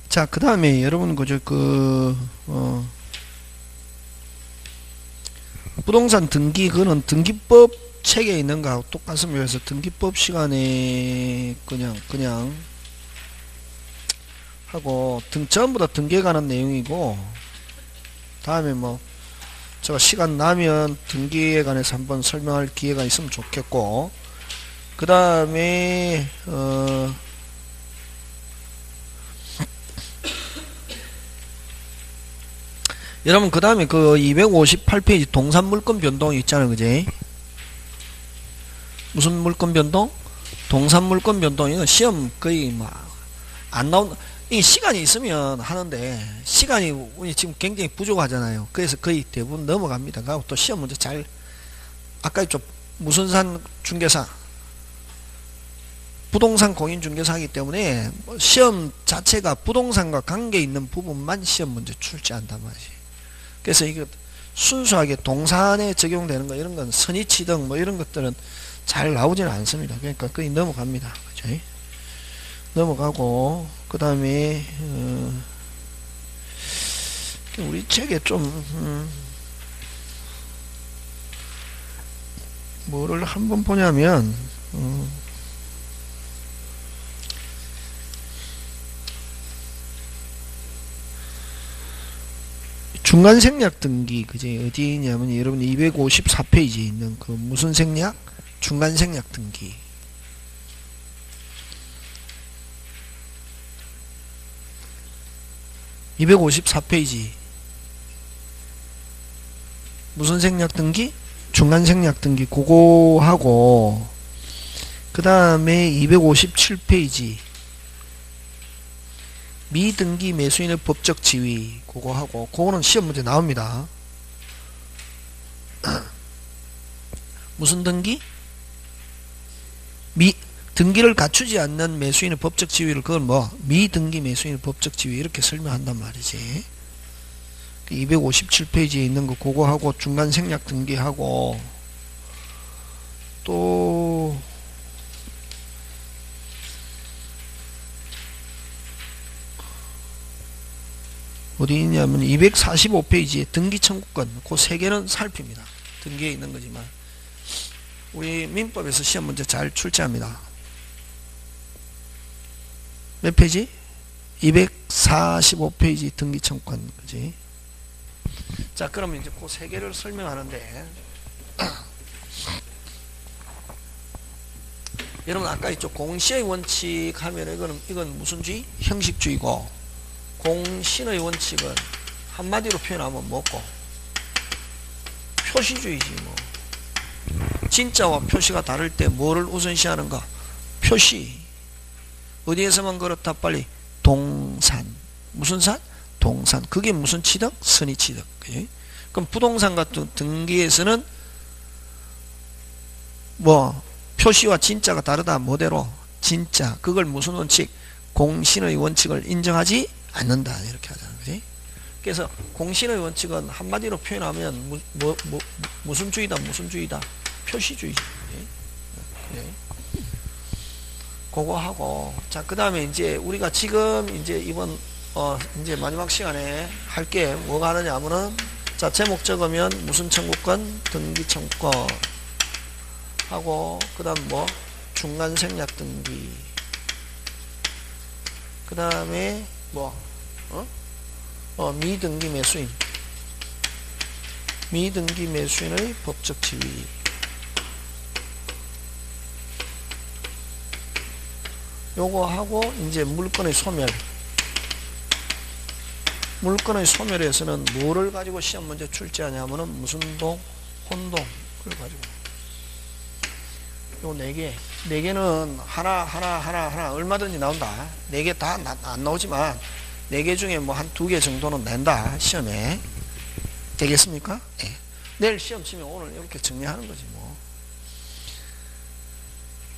자, 그 다음에 여러분, 그저, 부동산 등기, 그거는 등기법 책에 있는 거하고 똑같습니다. 그래서 등기법 시간에 그냥 하고, 전부 다 등기에 관한 내용이고, 다음에 뭐, 제가 시간 나면 등기에 관해서 한번 설명할 기회가 있으면 좋겠고, 그 다음에, 여러분, 그 다음에 그 258페이지 동산 물권 변동이 있잖아요. 그지? 무슨 물권 변동? 동산 물권 변동. 이건 시험 거의 안 나온, 이 시간이 있으면 하는데, 시간이 우리 지금 굉장히 부족하잖아요. 그래서 거의 대부분 넘어갑니다. 그리고 또 시험 문제 아까 좀 무슨산 중개사, 부동산 공인중개사 하기 때문에 시험 자체가 부동산과 관계 있는 부분만 시험 문제 출제한단 말이지. 그래서 이거 순수하게 동산에 적용되는 거 이런 건 선의취등 뭐 이런 것들은 잘 나오지는 않습니다. 그러니까 거의 넘어갑니다. 그죠? 넘어가고 그 다음에 우리 책에 좀 뭐를 한번 보냐면 중간 생략 등기, 그제 어디 있냐면 여러분 254페이지에 있는 그 무슨 생략? 중간 생략 등기. (254페이지) 무슨 생략 등기? 중간 생략 등기. 그거 하고 그 다음에 257페이지 미등기 매수인의 법적 지위, 그거 하고, 그거는 시험 문제 나옵니다. 무슨 등기? 등기를 갖추지 않는 매수인의 법적 지위를, 그걸 미등기 매수인의 법적 지위, 이렇게 설명한단 말이지. 257페이지에 있는 거, 그거 하고, 중간 생략 등기하고, 또, 어디 있냐면 245페이지에 등기 청구권, 그 세 개는 살핍니다. 등기에 있는 거지만 우리 민법에서 시험 문제 잘 출제합니다. 몇 페이지? 245페이지 등기 청구권. 그지? 자, 그러면 이제 그 세 개를 설명하는데 여러분 아까 있죠, 공시의 원칙 하면 이건 무슨 주의? 형식주의고, 공신의 원칙은 한마디로 표현하면 뭐고? 표시주의지 뭐. 진짜와 표시가 다를 때 뭐를 우선시하는가? 표시. 어디에서만 그렇다? 빨리. 동산. 무슨 산? 동산. 그게 무슨 취득? 선의취득. 그치? 그럼 부동산 같은 등기에서는 뭐 표시와 진짜가 다르다. 뭐대로? 진짜. 그걸 무슨 원칙? 공신의 원칙을 인정하지 않는다. 이렇게 하잖아. 그지? 그래서 공신의 원칙은 한마디로 표현하면 무슨 주의다? 무슨 주의다? 표시주의지. 그래. 그거 하고, 자, 그 다음에 이제 우리가 지금 이제 이번 이제 마지막 시간에 할 게 뭐가 하느냐 하면은, 자, 제목 적으면 무슨 청구권? 등기 청구권 하고, 그 다음 뭐 중간 생략 등기, 그 다음에 미등기 매수인, 미등기 매수인의 법적 지위, 요거 하고 이제 물건의 소멸. 물건의 소멸에서는 뭐를 가지고 시험 문제 출제하냐면은 무슨 동? 혼동. 그걸 가지고 요 4개, 4개는 하나 얼마든지 나온다. 4개 다 안 나오지만 4개 중에 뭐 한 2개 정도는 낸다. 시험에. 되겠습니까? 네. 내일 시험 치면 오늘 이렇게 정리하는 거지 뭐.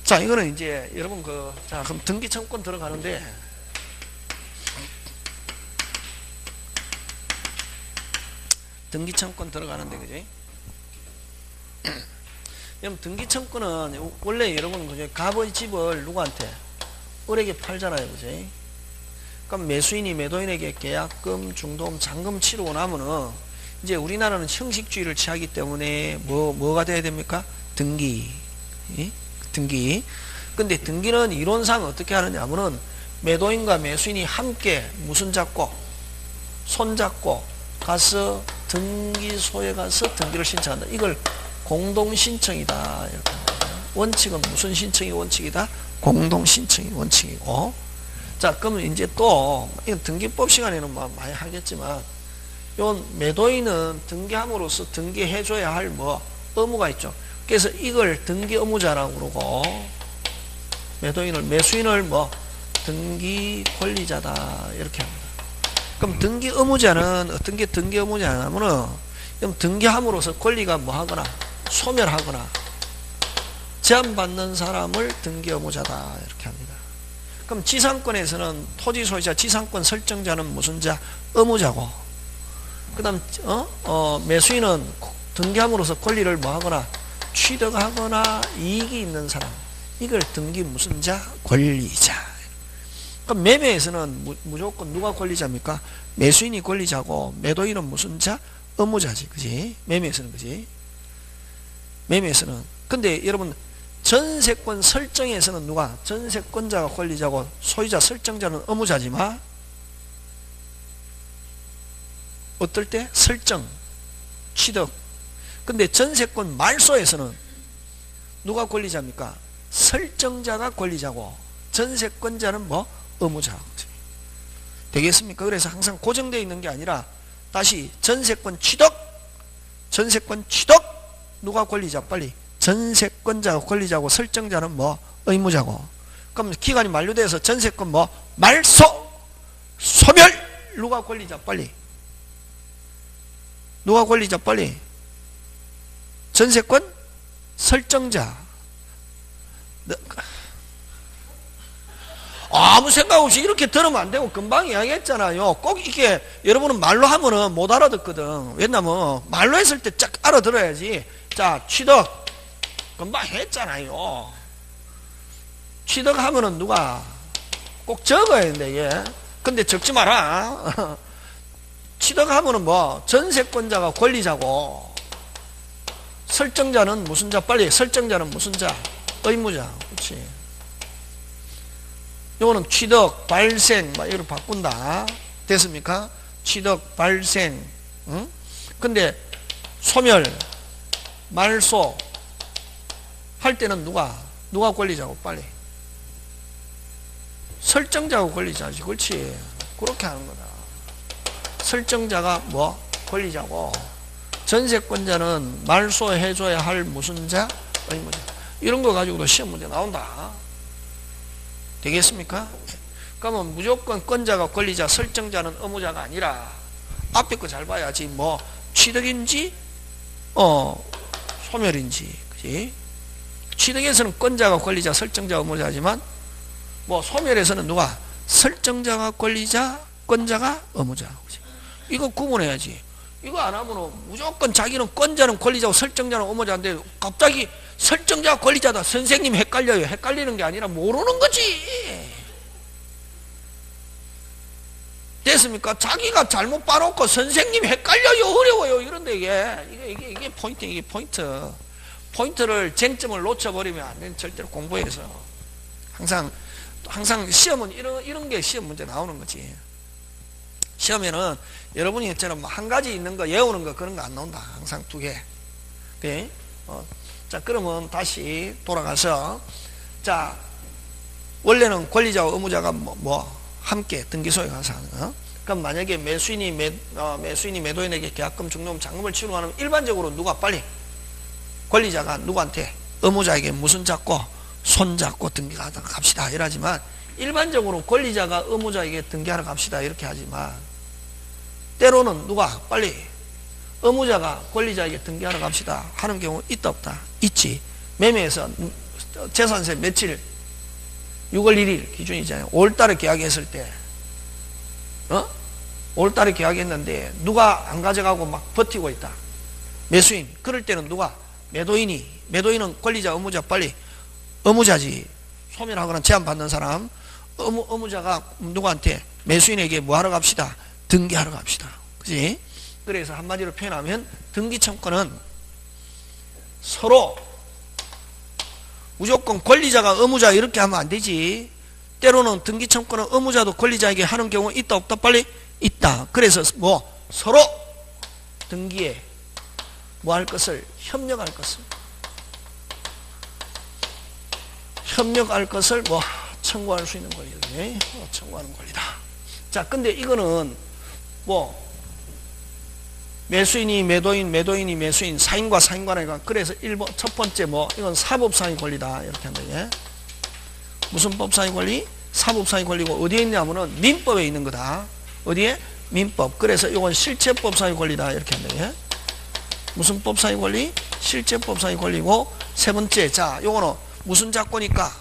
자, 이거는 이제 여러분 자, 그럼 등기 청구권 들어가는데, 등기 청구권 들어가는데, 그지? 여러분 등기 청구권은 원래 여러분 그죠? 갑의 집을 누구한테? 을에게 팔잖아요. 그지? 그럼 매수인이 매도인에게 계약금, 중도금, 잔금 치르고 나면은 이제 우리나라는 형식주의를 취하기 때문에 뭐가 돼야 됩니까? 등기. 등기. 근데 등기는 이론상 어떻게 하느냐면은 매도인과 매수인이 함께 무슨 잡고 손잡고 가서 등기소에 가서 등기를 신청한다. 이걸 공동신청이다. 이렇게 원칙은 무슨 신청이 원칙이다? 공동신청이 원칙이고. 자, 그러면 이제 또 이건 등기법 시간에는 많이 하겠지만 요 매도인은 등기함으로써 등기해줘야 할 의무가 있죠. 그래서 이걸 등기 의무자라고 그러고 매도인을 매수인을 등기 권리자다 이렇게 합니다. 그럼 등기 의무자는 어떤 게 등기 의무자냐면은 등기함으로써 권리가 하거나 소멸하거나 제한받는 사람을 등기 의무자다 이렇게 합니다. 그럼 지상권에서는 토지 소유자 지상권 설정자는 무슨 자? 의무자고, 그 다음 매수인은 등기함으로써 권리를 하거나 취득하거나 이익이 있는 사람, 이걸 등기 무슨 자? 권리자. 그럼 매매에서는 무조건 누가 권리자입니까? 매수인이 권리자고 매도인은 무슨 자? 의무자지. 그지? 매매에서는. 그지? 매매에서는. 근데 여러분 전세권 설정에서는 누가? 전세권자가 권리자고 소유자 설정자는 의무자지만 어떨 때? 설정, 취득. 근데 전세권 말소에서는 누가 권리자입니까? 설정자가 권리자고 전세권자는 의무자. 되겠습니까? 그래서 항상 고정되어 있는 게 아니라 다시 전세권 취득 누가 권리자? 빨리 전세권자가 권리자고 설정자는 의무자고. 그럼 기간이 만료돼서 전세권 말소 소멸 누가 권리자? 빨리 누가 권리자? 빨리 전세권 설정자. 아무 생각 없이 이렇게 들으면 안 되고 금방 이야기했잖아요. 꼭 이렇게 여러분은 말로 하면은 못 알아듣거든. 왜냐면 말로 했을 때 쫙 알아들어야지. 자, 취득 금방 했잖아요. 취득하면은 누가 꼭 적어야 된다 이게. 근데 적지 마라. 취득하면은 전세권자가 권리자고 설정자는 무슨 자? 빨리 설정자는 무슨 자? 의무자. 그렇지. 요거는 취득, 발생 이걸 바꾼다. 됐습니까? 취득, 발생. 응? 근데 소멸, 말소 할 때는 누가 권리자고? 빨리 설정자가 권리자지. 그렇지. 그렇게 하는 거다. 설정자가 권리자고 전세권자는 말소해줘야 할 무슨 자? 의무자. 이런 거 가지고도 시험 문제 나온다. 되겠습니까? 그러면 무조건 권자가 권리자, 설정자는 의무자가 아니라 앞에 거 잘 봐야지. 취득인지 소멸인지. 그지? 취득에서는 권자가 권리자, 설정자가 의무자지만 소멸에서는 누가? 설정자가 권리자, 권자가 의무자. 그지? 이거 구분해야지. 이거 안 하면 무조건 자기는 권자는 권리자고 설정자는 의무자인데 갑자기 설정자가 권리자다. 선생님 헷갈려요. 헷갈리는 게 아니라 모르는 거지. 됐습니까? 자기가 잘못 봐놓고 선생님 헷갈려요. 어려워요. 이런데 이게 포인트. 이게 포인트를 쟁점을 놓쳐버리면 안 돼. 절대로 공부해서 항상 시험은 이런 게 시험 문제 나오는 거지. 시험에는 여러분이 처럼 한 가지 있는 거 외우는 거 그런 거 안 나온다. 항상 두 개. 네? 자, 그러면 다시 돌아가서 자, 원래는 권리자와 의무자가 함께 등기소에 가서 하는. 그럼 만약에 매수인이 매도인에게 계약금, 중도금, 잔금을 치르고 하면 일반적으로 누가 빨리 권리자가 누구한테? 의무자에게 무슨 잡고? 손 잡고 등기하러 갑시다 이러지만 일반적으로 권리자가 의무자에게 등기하러 갑시다 이렇게 하지만 때로는 누가 빨리 의무자가 권리자에게 등기하러 갑시다 하는 경우 있다 없다? 있지. 매매에서 재산세 며칠 6월 1일 기준이잖아요. 5월달에 계약했을 때 5월달에 계약했는데 누가 안 가져가고 막 버티고 있다. 매수인. 그럴 때는 누가? 매도인은 권리자 의무자 빨리 의무자지. 소멸하거나 제한받는 사람. 의무자가 누구한테? 매수인에게 뭐 하러 갑시다? 등기하러 갑시다. 그지? 그래서 한마디로 표현하면 등기청구는 서로 무조건 권리자가 의무자 이렇게 하면 안 되지. 때로는 등기청구는 의무자도 권리자에게 하는 경우 있다 없다? 빨리 있다. 그래서 뭐 서로 등기에 뭐 할 것을 협력할 것을 뭐 청구할 수 있는 권리다. 청구하는 권리다. 자, 근데 이거는 뭐 매수인이 매도인, 매도인이 매수인, 사인과 사인관이가 그래서 1번 첫 번째 뭐 이건 사법상의 권리다 이렇게 한다. 예? 무슨 법상의 권리? 사법상의 권리고 어디에 있냐면은 민법에 있는 거다. 어디에? 민법. 그래서 이건 실체법상의 권리다 이렇게 한다. 예? 무슨 법상의 권리? 실체법상의 권리고 세 번째 자 요거는 무슨 잡고니까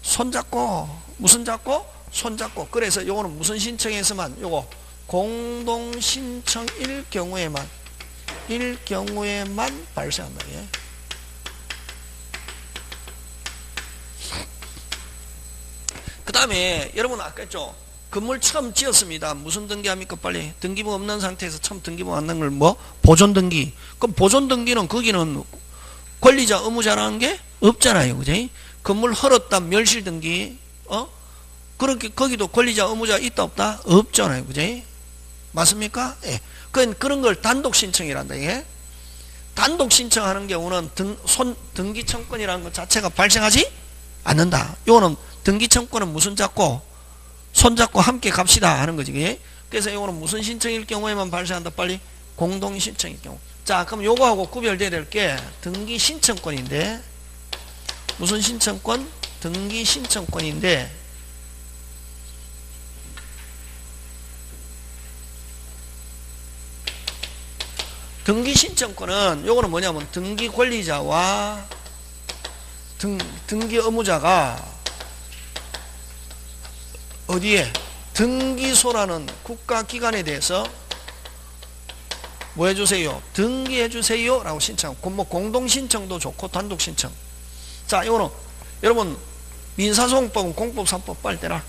손잡고 무슨 잡고? 손잡고. 그래서 요거는 무슨 신청에서만 요거 공동신청일 경우에만 발생한다. 예? 그 다음에 여러분 아까 했죠. 건물 처음 지었습니다. 무슨 등기합니까? 빨리 등기부 없는 상태에서 처음 등기부 만든 걸 뭐? 보존등기. 그럼 보존등기는 거기는 권리자 의무자라는 게 없잖아요. 그지? 건물 헐었다 멸실등기 그렇게 거기도 권리자 의무자 있다 없다? 없잖아요. 그지? 맞습니까? 예. 그런 걸 단독 신청이란다. 예? 단독 신청하는 경우는 등기 청구권이라는 것 자체가 발생하지 않는다. 요거는 등기 청구권은 무슨 잡고? 손잡고 함께 갑시다 하는 거지. 그지? 그래서 요거는 무슨 신청일 경우에만 발생한다. 빨리 공동 신청일 경우. 자, 그럼 요거하고 구별돼야 될 게 등기 신청권인데 무슨 신청권? 등기 신청권인데 등기 신청권은 요거는 뭐냐면 등기 권리자와 등기 의무자가 어디에? 등기소라는 국가기관에 대해서 뭐 해주세요? 등기해주세요 라고 신청. 뭐 공동신청도 좋고 단독신청. 자, 이거는 여러분 민사소송법은 공법 3법 빨리 떼라.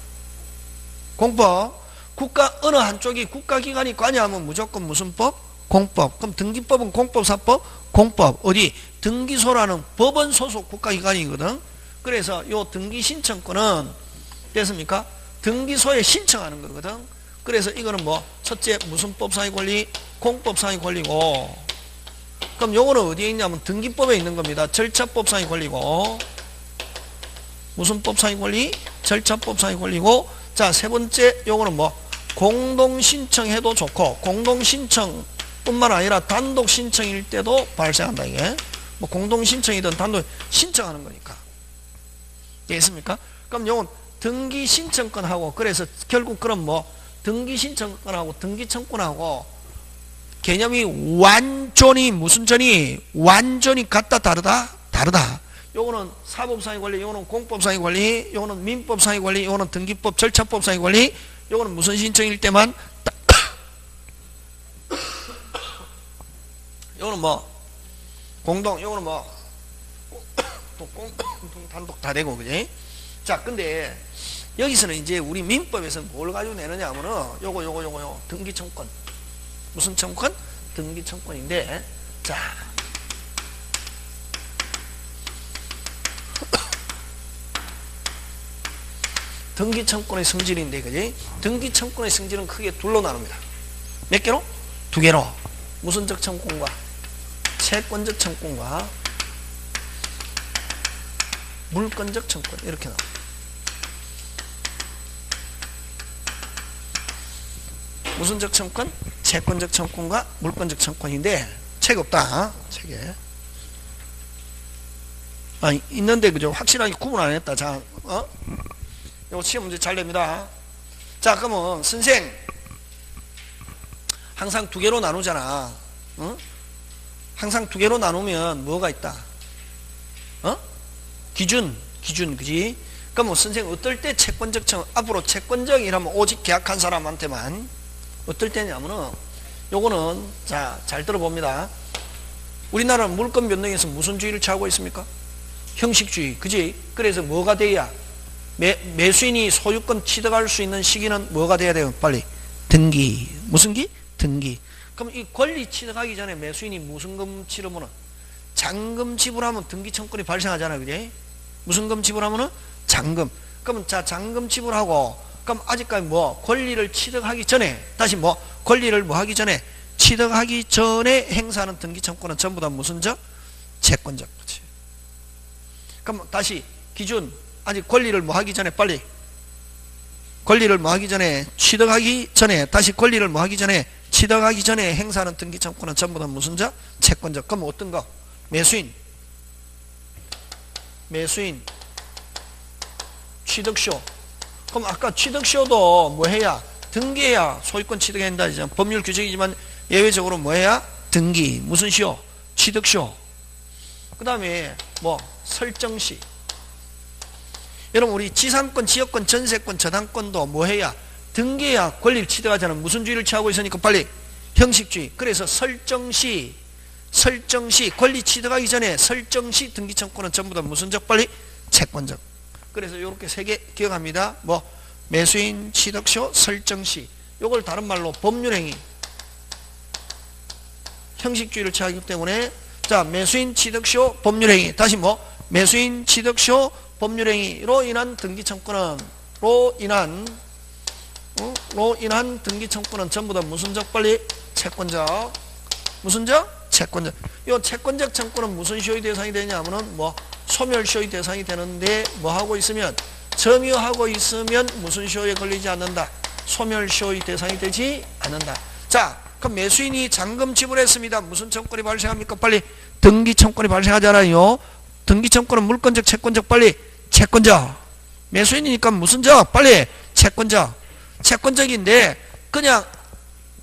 공법 국가 어느 한쪽이 국가기관이 관여하면 무조건 무슨 법? 공법. 그럼 등기법은 공법 4법? 공법. 어디? 등기소라는 법원 소속 국가기관이거든. 그래서 요 등기신청권은 됐습니까? 등기소에 신청하는 거거든. 그래서 이거는 뭐 첫째 무슨 법상의 권리? 공법상의 권리고 그럼 요거는 어디에 있냐면 등기법에 있는 겁니다. 절차법상의 권리고 무슨 법상의 권리? 절차법상의 권리고 자, 세 번째 요거는 뭐 공동신청해도 좋고 공동신청 뿐만 아니라 단독 신청일 때도 발생한다. 이게 뭐 공동 신청이든 단독 신청하는 거니까. 됐습니까? 그럼 요건 등기 신청권하고 그래서 결국 그럼 뭐 등기 신청권하고 등기 청구하고 개념이 완전히 무슨 전이 완전히 같다 다르다? 다르다. 요거는 사법상의 권리, 요거는 공법상의 권리, 요거는 민법상의 권리, 요거는 등기법 절차법상의 권리, 요거는 무슨 신청일 때만 요거는 뭐 공동, 요거는 뭐 공동 단독 다 되고. 그지? 자, 근데 여기서는 이제 우리 민법에서는 뭘 가지고 내느냐 하면은 요거 등기청권. 무슨 청권? 등기청권인데 자 등기청권의 성질인데 그지? 등기청권의 성질은 크게 둘로 나눕니다. 몇 개로? 두 개로. 무슨적 청권과 채권적 청권과 물권적 청권 이렇게 나옵니다. 무슨적 청권? 채권적 청권과 물권적 청권인데 책 없다. 책에 있는데 그죠? 확실하게 구분 안 했다. 자, 이거 시험 문제 잘 됩니다. 자, 그러면 선생 항상 두 개로 나누잖아. 항상 두 개로 나누면 뭐가 있다? 기준, 그지? 그럼 선생 어떨 때 채권적 청 앞으로 채권적이라면 오직 계약한 사람한테만 어떨 때냐면은 요거는 자, 잘 들어봅니다. 우리나라는 물권 변동에서 무슨 주의를 취하고 있습니까? 형식주의, 그지? 그래서 뭐가 돼야? 매수인이 소유권 취득할 수 있는 시기는 뭐가 돼야 돼요? 빨리 등기. 무슨 기? 등기. 그럼 이 권리 취득하기 전에 매수인이 무슨 금 치르면은 잔금 지불하면 등기 청구권이 발생하잖아요. 그지? 무슨 금 지불하면은 잔금. 그러면 자, 잔금 지불하고 그럼 아직까지 뭐 권리를 취득하기 전에 다시 뭐 권리를 뭐 하기 전에 취득하기 전에 행사하는 등기 청구권은 전부 다 무슨 적? 채권적. 그치? 그럼 다시 기준 아직 권리를 뭐 하기 전에 빨리 권리를 뭐 하기 전에 취득하기 전에 다시 권리를 뭐 하기 전에 취득하기 전에 행사하는 등기 청구권은 전부 다 무슨 적? 채권적. 그럼 어떤 거? 매수인 취득쇼. 그럼 아까 취득쇼도 뭐 해야? 등기해야 소유권 취득해야 한다. 법률 규정이지만 예외적으로 뭐 해야? 등기. 무슨 쇼? 취득쇼. 그 다음에 뭐 설정시. 여러분 우리 지상권, 지역권, 전세권, 저당권도 뭐 해야? 등기해야 권리를 취득하자는 무슨 주의를 취하고 있으니까 빨리 형식주의. 그래서 설정시 권리 취득하기 전에 설정시 등기 청구는 전부 다 무슨 적? 빨리 채권적. 그래서 이렇게 세 개 기억합니다. 뭐 매수인, 취득쇼, 설정시. 요걸 다른 말로 법률행위, 형식주의를 취하기 때문에 자, 매수인, 취득쇼, 법률행위. 다시 뭐 매수인, 취득쇼, 법률행위로 인한 등기 청구는 로 인한 등기 청구는 전부 다 무슨 적? 빨리 채권적. 무슨 적? 채권적. 요 채권적 청구는 무슨 쇼의 대상이 되냐면은 뭐 소멸쇼의 대상이 되는데 뭐 하고 있으면 점유하고 있으면 무슨 쇼에 걸리지 않는다? 소멸쇼의 대상이 되지 않는다. 자, 그럼 매수인이 잔금 지불했습니다. 무슨 청구권이 발생합니까? 빨리 등기 청구권이 발생하잖아요. 등기 청구는 물권적, 채권적. 빨리 채권적. 매수인이니까 무슨 적? 빨리 채권적. 채권적인데 그냥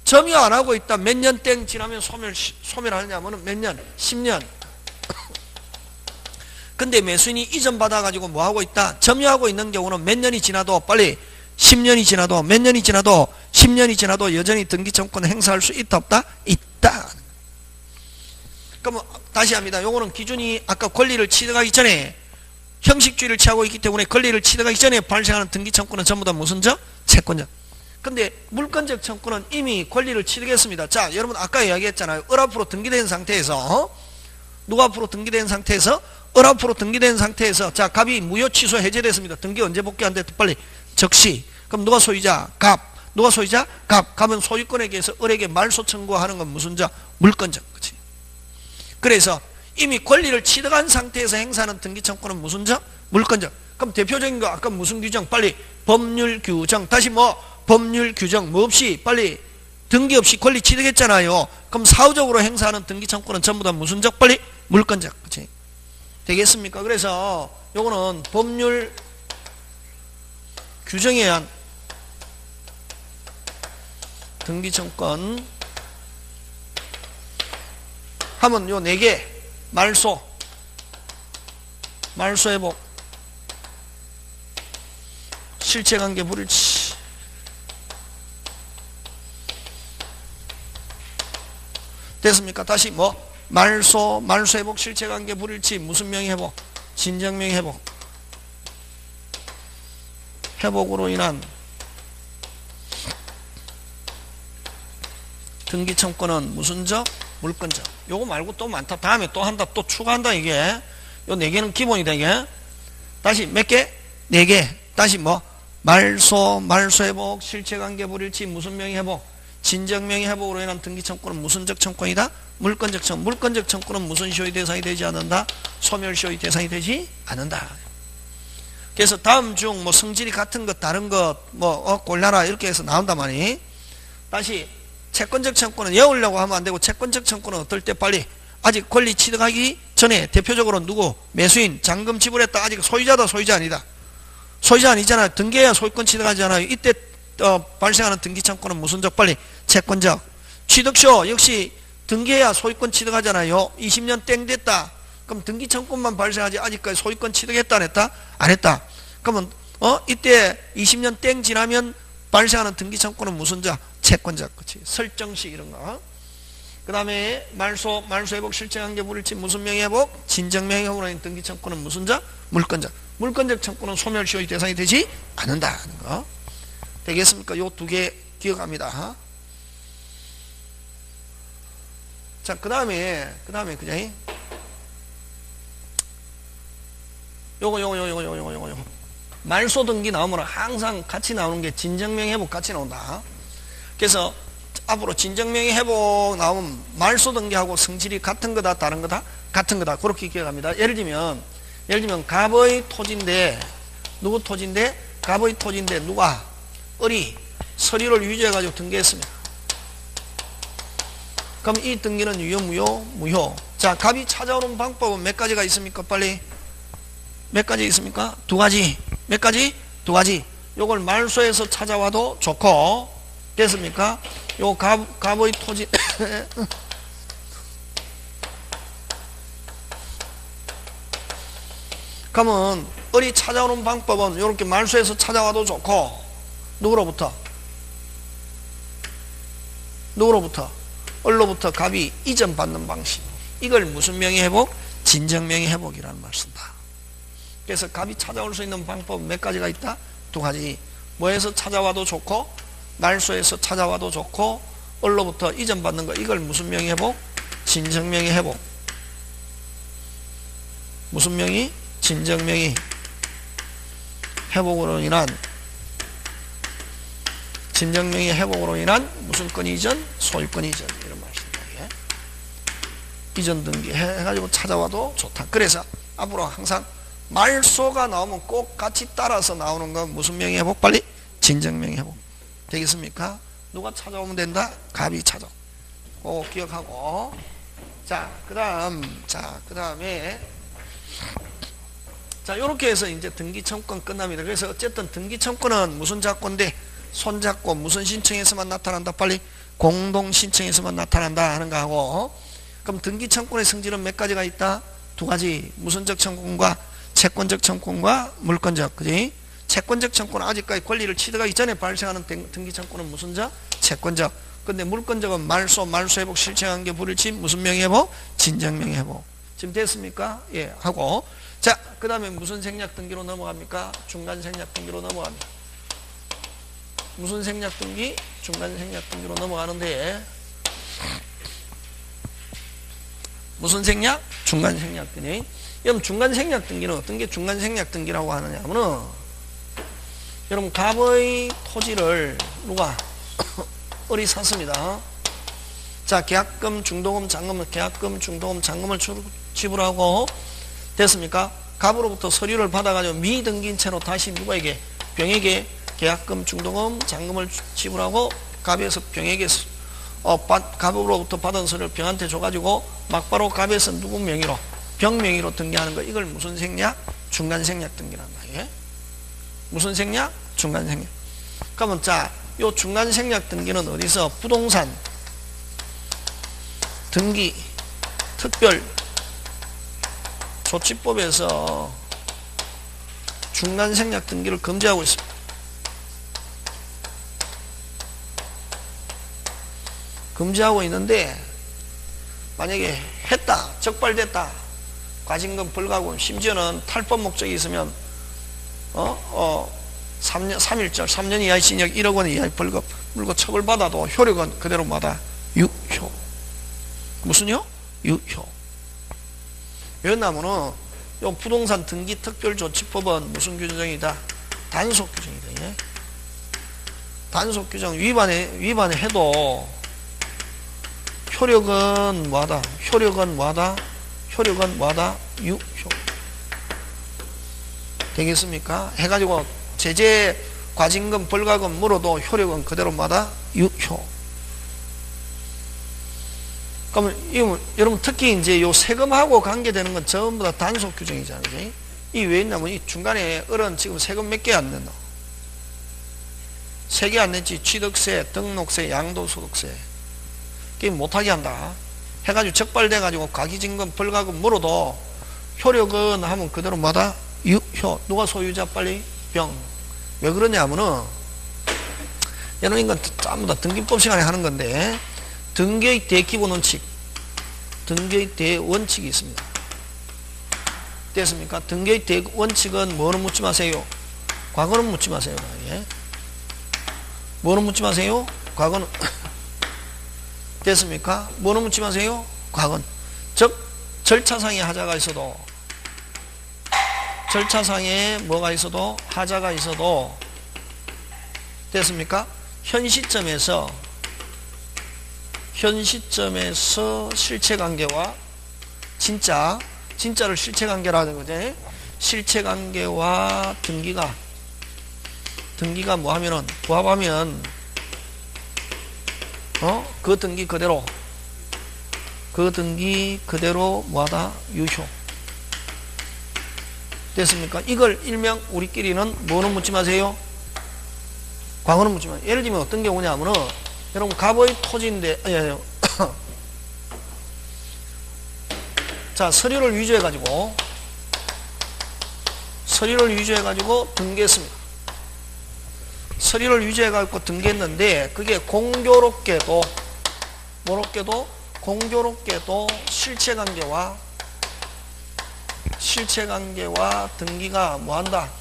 점유 안 하고 있다. 몇 년 땡 지나면 소멸하느냐면 몇 년? 10년. 근데 매수인이 이전 받아가지고 뭐 하고 있다? 점유하고 있는 경우는 몇 년이 지나도 빨리 10년이 지나도 몇 년이 지나도 10년이 지나도 여전히 등기 청구권 행사할 수 있다 없다? 있다. 그럼 다시 합니다. 요거는 기준이 아까 권리를 취득하기 전에 형식주의를 취하고 있기 때문에 권리를 취득하기 전에 발생하는 등기 청구는 전부 다 무슨 적? 채권적. 근데 물권적 청구는 이미 권리를 취득했습니다. 자, 여러분 아까 이야기했잖아요. 을 앞으로 등기된 상태에서 누구 앞으로 등기된 상태에서? 을 앞으로 등기된 상태에서 자, 갑이 무효 취소 해제됐습니다. 등기 언제 복귀한대? 빨리 적시. 그럼 누가 소유자? 갑. 누가 소유자? 갑. 갑은 소유권에게 해서 을에게 말소 청구하는 건 무슨 적? 물권적. 그치? 그래서 이미 권리를 취득한 상태에서 행사하는 등기 청구는 무슨 적? 물권적. 그럼 대표적인 거 아까 무슨 규정? 빨리 법률 규정. 다시 뭐 법률 규정 뭐 없이 빨리 등기 없이 권리 취득했잖아요. 그럼 사후적으로 행사하는 등기 청구는 전부 다 무슨 적? 빨리 물권적. 그치? 되겠습니까? 그래서 요거는 법률 규정에 의한 등기 청구권 하면 요 4개 말소 회복, 실체관계 불일치, 됐습니까? 다시 뭐 말소 회복, 실체관계 불일치, 무슨 명의 회복? 진정명의 회복. 회복으로 인한 등기 청구는 무슨 적? 물권적. 요거 말고 또 많다. 다음에 또 한다. 또 추가한다. 이게 요 4개는 기본이 되게. 다시 몇 개? 4개. 다시 뭐 말소 회복, 실체관계 불일치, 무슨 명의 회복, 진정명의 회복으로 인한 등기 청구는 무슨 적 청구이다? 물권적 청구. 물권적 청구는 무슨 쇼의 대상이 되지 않는다? 소멸쇼의 대상이 되지 않는다. 그래서 다음 중 뭐 성질이 같은 것 다른 것 뭐 골라라 이렇게 해서 나온단 말이. 다시 채권적 청구는 외우려고 하면 안 되고 채권적 청구는 어떨 때 빨리 아직 권리 취득하기 전에 대표적으로 누구? 매수인 잔금 지불했다. 아직 소유자다 소유자 아니다. 소유자 아니잖아요. 등기해야 소유권 취득하잖아요. 이때 발생하는 등기 청구는 무슨 적? 빨리 채권적. 취득쇼 역시 등기해야 소유권 취득하잖아요. 20년 땡 됐다. 그럼 등기 청구만 발생하지 아직까지 소유권 취득했다 안 했다? 안 했다. 그러면 이때 20년 땡 지나면 발생하는 등기 청구는 무슨 적? 채권적. 그치? 설정시 이런 거. 그 다음에 말소 회복 실증관계 불일치 무슨 명의회복? 진정 명의회복으로 인한 등기 청구는 무슨 자? 물권자. 물권적 청구는 소멸시효의 대상이 되지 않는다 하는 거. 되겠습니까? 요 두 개 기억합니다. 자, 그 다음에 그죠? 요거. 말소 등기 나오면 항상 같이 나오는 게 진정명의 회복 같이 나온다. 그래서 앞으로 진정명의 회복 나오면 말소 등기하고 성질이 같은 거다, 다른 거다? 같은 거다. 그렇게 기억합니다. 예를 들면 갑의 토지인데, 누구 토지인데? 갑의 토지인데 누가? 을이 서류를 위조해가지고 등기했습니다. 그럼 이 등기는 유효, 무효? 자, 갑이 찾아오는 방법은 몇 가지가 있습니까? 빨리. 몇 가지 있습니까? 두 가지. 몇 가지? 두 가지. 요걸 말소해서 찾아와도 좋고, 됐습니까? 요 갑의 토지. 그러면 을이 찾아오는 방법은 이렇게 말소해서 찾아와도 좋고, 누구로부터? 을로부터 갑이 이전받는 방식. 이걸 무슨 명의회복? 진정명의회복이라는 말 쓴다. 그래서 갑이 찾아올 수 있는 방법은 몇 가지가 있다? 두 가지. 뭐해서 찾아와도 좋고, 말소해서 찾아와도 좋고, 을로부터 이전받는 거. 이걸 무슨 명의회복? 진정명의회복. 무슨 명의? 진정명의 회복으로 인한, 진정명의 회복으로 인한 무슨 건 이전? 소유권 이전. 이런 말입니다. 예? 이전 등기 해가지고 찾아와도 좋다. 그래서 앞으로 항상 말소가 나오면 꼭 같이 따라서 나오는 건 무슨 명의 회복? 빨리 진정명의 회복. 되겠습니까? 누가 찾아오면 된다? 갑이 찾아오. 꼭 기억하고. 자, 그 다음에 자, 요렇게 해서 이제 등기 청구권 끝납니다. 그래서 어쨌든 등기 청구는 무슨 작권인데 손잡고 무슨 신청에서만 나타난다? 빨리 공동 신청에서만 나타난다 하는 거 하고. 그럼 등기 청구의 성질은 몇 가지가 있다? 두 가지. 무슨적 청구권과 채권적 청구권과 물권적. 그지? 채권적 청구는 아직까지 권리를 취득하기 이전에 발생하는 등기 청구는 무슨 적? 채권적. 근데 물권적은 말소 회복 실체관계 불일치 무슨 명의회복? 진정명의회복. 지금 됐습니까? 예, 하고. 자, 그 다음에 무슨 생략 등기로 넘어갑니까? 중간 생략 등기로 넘어갑니다. 무슨 생략 등기? 중간 생략 등기로 넘어가는데, 무슨 생략? 중간 생략 등기. 여러분, 중간 생략 등기는 어떤 게 중간 생략 등기라고 하느냐 하면은, 여러분, 갑의 토지를 누가? 을이 샀습니다. 자, 계약금, 중도금, 잔금을, 계약금, 중도금, 잔금을 지불하고, 됐습니까? 갑으로부터 서류를 받아가지고 미등기인 채로 다시 누구에게? 병에게 계약금, 중도금, 잔금을 지불하고, 갑에서 병에게 갑으로부터 받은 서류를 병한테 줘가지고 막바로 갑에서 누구 명의로? 병 명의로 등기하는 거. 이걸 무슨 생략? 중간 생략 등기란 말이에요. 무슨 생략? 중간 생략. 그러면 자, 요 중간 생략 등기는 어디서? 부동산 등기 특별 조치법에서 중간 생략 등기를 금지하고 있습니다. 금지하고 있는데, 만약에 했다, 적발됐다, 과징금, 벌가금, 심지어는 탈법 목적이 있으면 3년 이하의 징역 1억 원 이하의 벌금 물고 처벌받아도 효력은 그대로 마다 유효. 무슨요? 유효. 왜냐면은 요 부동산 등기 특별조치법은 무슨 규정이다? 단속 규정이다. 예? 단속 규정 위반해도 효력은 뭐하다? 유효. 되겠습니까? 해가지고 제재, 과징금, 벌가금 물어도 효력은 그대로 마다 유효. 그러면 여러분 특히 이제 요 세금하고 관계되는 건 전부 다 단속 규정이잖아요. 이 왜 있냐면 이 중간에 을은 지금 세금 몇 개 안 냈노? 3개 안 냈지. 취득세, 등록세, 양도소득세. 그게 못하게 한다. 해가지고 적발돼가지고 가기징금, 벌가금 물어도 효력은 하면 그대로 마다 유효. 누가 소유자? 빨리 병. 왜 그러냐면은 여러분 이건 전부 다 등기법 시간에 하는 건데, 등기의 대기본 원칙, 등기의 대원칙이 있습니다. 됐습니까? 등기의 대원칙은 뭐는 묻지 마세요? 과거는 묻지 마세요. 예? 뭐는 묻지 마세요? 과거는 됐습니까? 뭐는 묻지 마세요? 과거는. 즉 절차상의 하자가 있어도, 절차상에 뭐가 있어도, 하자가 있어도, 됐습니까? 현 시점에서 실체관계와 진짜를 실체관계라는 거지. 실체관계와 등기가 뭐 하면은, 부합하면, 그 등기 그대로 뭐하다? 유효. 됐습니까? 이걸 일명 우리끼리는 뭐는 묻지 마세요? 과거는 묻지 마세요. 예를 들면 어떤 경우냐면은, 여러분, 갑의 토지인데, 자, 서류를 위조해가지고 등기했습니다. 서류를 위조해가지고 등기했는데, 그게 공교롭게도 실체관계와 등기가 뭐한다?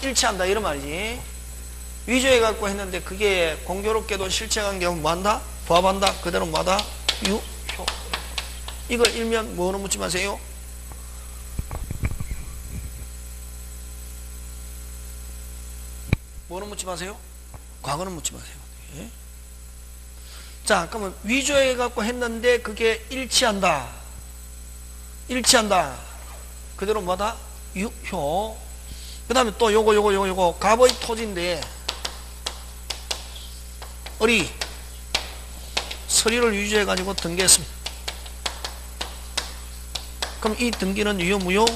일치한다, 이런 말이지. 위조해갖고 했는데, 그게 공교롭게도 실체관계와 뭐한다? 부합한다? 그대로 뭐하다? 유효. 이걸 일명 뭐는 묻지 마세요? 뭐는 묻지 마세요? 과거는 묻지 마세요. 예? 자, 그러면 위조해갖고 했는데 그게 일치한다. 그대로 뭐다? 유효. 그 다음에 또 요거 갑의 토지인데, 서류를 위조해가지고 등기했습니다. 그럼 이 등기는 유효,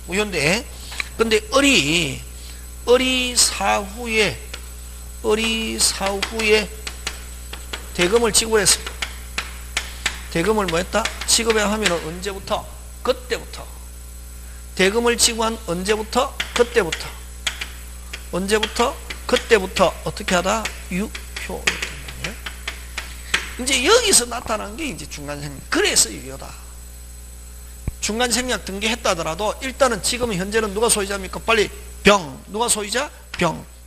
무효인데, 근데 을이 사후에 대금을 지급했습니다. 대금을 뭐 했다? 지급해 하면은 언제부터? 그때부터. 대금을 지급한 언제부터? 그때부터 어떻게 하다? 유효. 이제 여기서 나타난 게 이제 중간생략. 그래서 유효다. 중간생략 등기했다 하더라도 일단은 지금 현재는 누가 소유자입니까? 빨리 누가 소유자?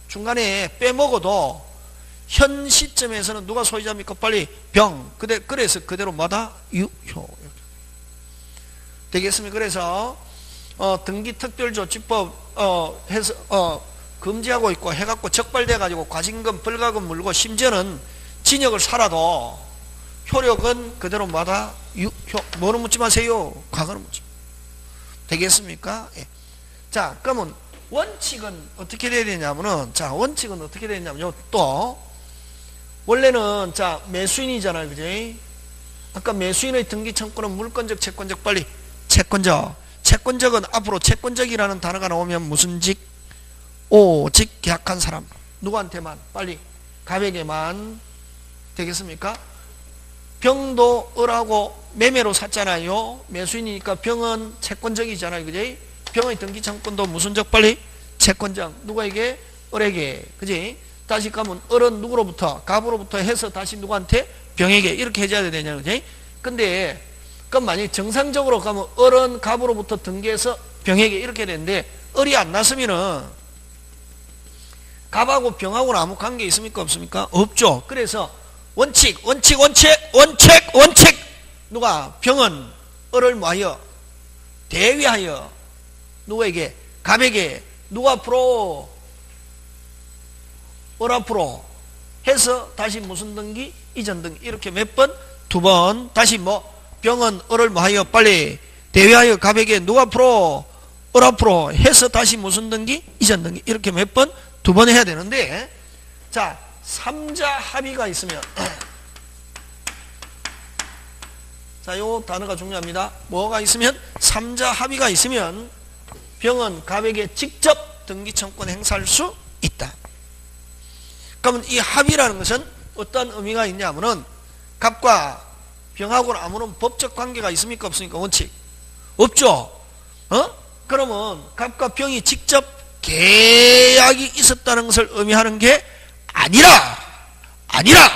중간에 빼먹어도 현 시점에서는 누가 소유자입니까? 빨리 그래서 그대로 마다 유효. 되겠습니까? 그래서 등기특별조치법 해서 금지하고 있고 해갖고 적발돼 가지고 과징금 벌가금 물고 심지어는 징역을 살아도 효력은 그대로 마다 유효. 뭐는 묻지 마세요? 과거는 묻지 마세요. 되겠습니까? 예. 자, 그러면 원칙은 어떻게 돼야 되냐면은, 또 원래는 자 매수인이잖아요, 그지? 아까 매수인의 등기 청구는 물권적, 채권적, 빨리 채권적은 앞으로 채권적이라는 단어가 나오면 무슨 직? 오직 계약한 사람. 누구한테만? 빨리 갑에게만. 되겠습니까? 병도 을하고 매매로 샀잖아요. 매수인이니까 병은 채권적이잖아요, 그지? 병의 등기 청구도 무슨 적? 빨리 채권적. 누구에게? 을에게. 그지? 다시 가면 을은 누구로부터? 갑으로부터 해서 다시 누구한테? 병에게. 이렇게 해줘야 되냐, 그지? 근데 그럼 만약에 정상적으로 가면 을은 갑으로부터 등기해서 병에게 이렇게 되는데, 을이 안 났으면은 갑하고 병하고는 아무 관계 있습니까? 없습니까? 없죠. 그래서 원칙. 누가? 병은 을을 뭐하여? 대위하여 누구에게? 갑에게. 누가 앞으로? 을 앞으로 해서 다시 무슨 등기? 이전 등기. 이렇게 몇 번? 두 번. 다시 병은 을을 뭐하여? 빨리 대위하여 갑에게. 누가 앞으로? 을 앞으로 해서 다시 무슨 등기? 이전 등기. 이렇게 몇 번? 두 번 해야 되는데, 자, 3자 합의가 있으면 자, 요 단어가 중요합니다. 뭐가 있으면? 3자 합의가 있으면 병은 갑에게 직접 등기 청구권 행사할 수 있다. 그러면 이 합의라는 것은 어떤 의미가 있냐면은, 갑과 병하고는 아무런 법적 관계가 있습니까? 없습니까? 원칙 없죠. 그러면 갑과 병이 직접 계약이 있었다는 것을 의미하는 게 아니라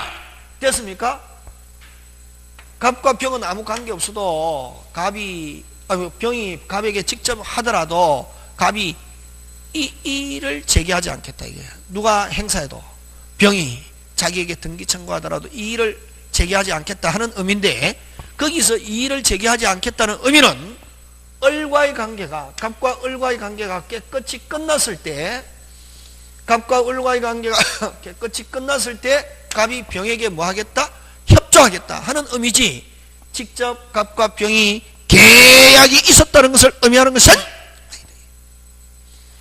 됐습니까? 갑과 병은 아무 관계 없어도 병이 갑에게 직접 하더라도 갑이 이 이의를 제기하지 않겠다 이게. 누가 행사해도 병이 자기에게 등기 청구하더라도 이의를 제기하지 않겠다 하는 의미인데, 거기서 이의를 제기하지 않겠다는 의미는 을과의 관계가, 갑과 을과의 관계가 깨끗이 끝났을 때, 갑과 을과의 관계가 깨끗이 끝났을 때 갑이 병에게 뭐 하겠다? 협조하겠다 하는 의미지, 직접 갑과 병이 계약이 있었다는 것을 의미하는 것은.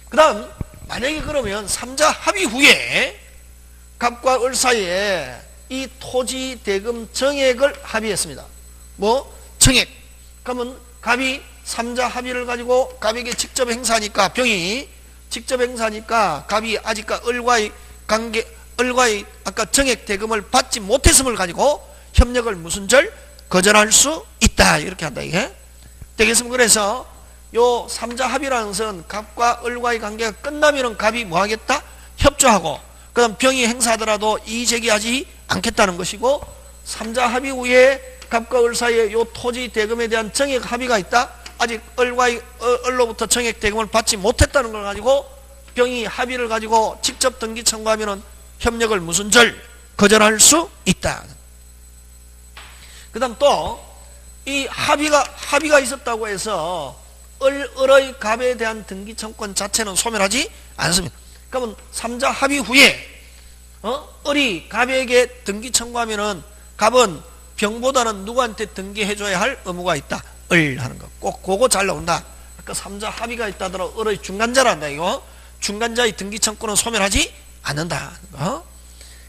그 다음 만약에 그러면 삼자 합의 후에 갑과 을 사이에 이 토지 대금 정액을 합의했습니다. 뭐? 정액. 그러면 갑이 삼자 합의를 가지고 갑에게 직접 행사하니까, 병이 직접 행사하니까 갑이 아직까 을과의 관계, 을과의 아까 정액 대금을 받지 못했음을 가지고 협력을 무슨 절? 거절할 수 있다. 이렇게 한다 이게. 되겠습니까? 그래서 요 삼자 합의라는 것은 갑과 을과의 관계가 끝나면은 갑이 뭐 하겠다? 협조하고, 그 다음 병이 행사하더라도 이의 제기하지 않겠다는 것이고, 삼자 합의 후에 갑과 을 사이에 요 토지 대금에 대한 정액 합의가 있다. 아직 을로부터 정액 대금을 받지 못했다는 걸 가지고 병이 합의를 가지고 직접 등기 청구하면은 협력을 무슨 절? 거절할 수 있다. 그 다음 또 이 합의가 있었다고 해서 을의 갑에 대한 등기 청구권 자체는 소멸하지 않습니다. 그러면 삼자 합의 후에 을이 갑에게 등기 청구하면은 갑은 병보다는 누구한테 등기해줘야 할 의무가 있다. 을 하는 거. 꼭 그거 잘 나온다. 아까 삼자 합의가 있다더라도 을의 중간자란다 이거. 중간자의 등기 청구는 소멸하지 않는다.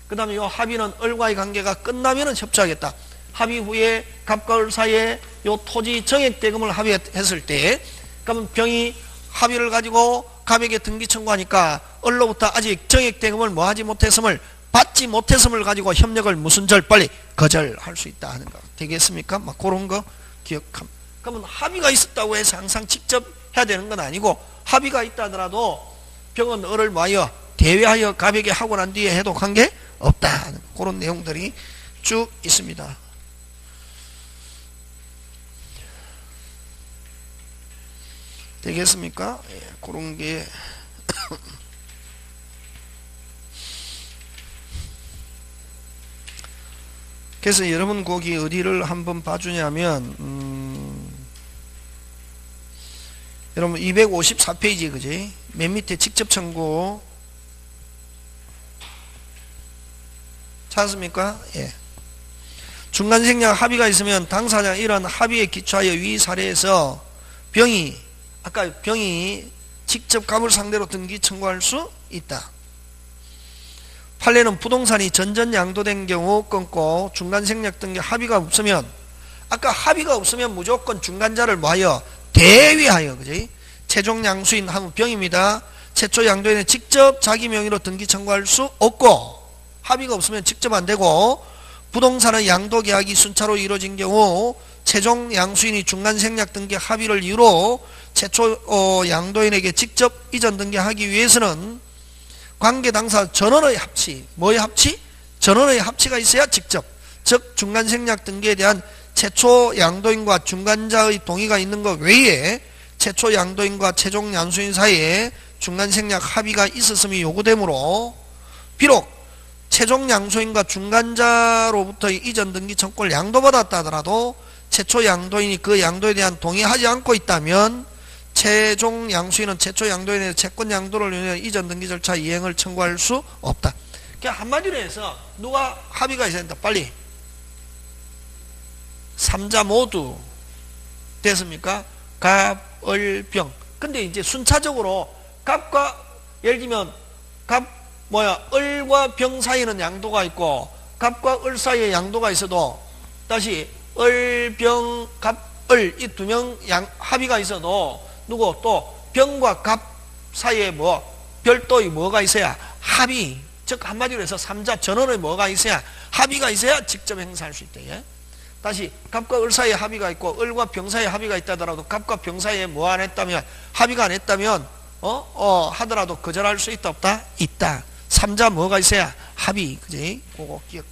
그 다음에 이 합의는 을과의 관계가 끝나면은 협조하겠다. 합의 후에 갑과 을 사이에 이 토지 정액 대금을 합의했을 때, 그러면 병이 합의를 가지고 갑에게 등기 청구하니까 을로부터 아직 정액 대금을 뭐 하지 못했음을, 받지 못했음을 가지고 협력을 무슨 절? 빨리 거절할 수 있다 하는 거. 되겠습니까? 막 그런 거 기억함. 그러면 합의가 있었다고 해서 항상 직접 해야 되는 건 아니고, 합의가 있다 하더라도 병은 을을 뭐하여 대외하여 갑에게 하고 난 뒤에 해도 관계 없다. 그런 내용들이 쭉 있습니다. 되겠습니까? 예, 그런 게 그래서 여러분 거기 어디를 한번 봐주냐면 여러분 254페이지 그지? 맨 밑에 직접 청구 찾았습니까? 예. 중간생략 합의가 있으면 당사자 이런 합의에 기초하여 위 사례에서 병이 아까 병이 직접 갑을 상대로 등기 청구할 수 있다. 판례는 부동산이 전전양도된 경우 끊고 중간생략 등기 합의가 없으면, 아까 합의가 없으면 무조건 중간자를 뭐하여 대위하여 그지? 최종 양수인 하면 병입니다. 최초 양도인은 직접 자기 명의로 등기 청구할 수 없고, 합의가 없으면 직접 안 되고, 부동산의 양도 계약이 순차로 이루어진 경우 최종 양수인이 중간생략 등기 합의를 이유로 최초 양도인에게 직접 이전 등기하기 위해서는 관계 당사 전원의 합치, 뭐의 합치? 전원의 합치가 있어야 직접, 즉 중간생략 등기에 대한 최초 양도인과 중간자의 동의가 있는 것 외에 최초 양도인과 최종 양수인 사이에 중간생략 합의가 있었음이 요구되므로, 비록 최종 양수인과 중간자로부터의 이전 등기 청구를 양도받았다 하더라도 최초 양도인이 그 양도에 대한 동의하지 않고 있다면 최종 양수인은 최초 양도인의 채권 양도를 위해 이전 등기 절차 이행을 청구할 수 없다. 그러니까 한마디로 해서 누가 합의가 있어야 된다. 빨리. 삼자 모두 됐습니까? 갑, 을, 병. 근데 이제 순차적으로 갑과, 예를 들면 을과 병 사이에는 양도가 있고 갑과 을 사이에 양도가 있어도, 다시 을, 병, 갑, 을 이 두 명 합의가 있어도 누구 또 병과 갑 사이에 별도의 뭐가 있어야 합의, 즉 한마디로 해서 삼자 전원의 뭐가 있어야 합의가 있어야 직접 행사할 수 있다. 예? 다시 갑과 을 사이에 합의가 있고 을과 병 사이에 합의가 있다 하더라도 갑과 병 사이에 뭐 안 했다면, 합의가 안 했다면 하더라도 거절할 수 있다 없다? 있다. 삼자 뭐가 있어야 합의, 그지? 그거 기억.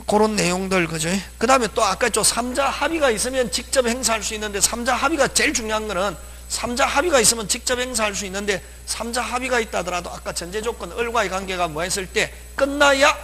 그런 내용들, 그죠? 그 다음에 또 아까 좀 삼자 합의가 있으면 직접 행사할 수 있는데, 삼자 합의가 제일 중요한 거는 삼자 합의가 있으면 직접 행사할 수 있는데, 삼자 합의가 있다 하더라도 아까 전제 조건 을과의 관계가 뭐 했을 때 끝나야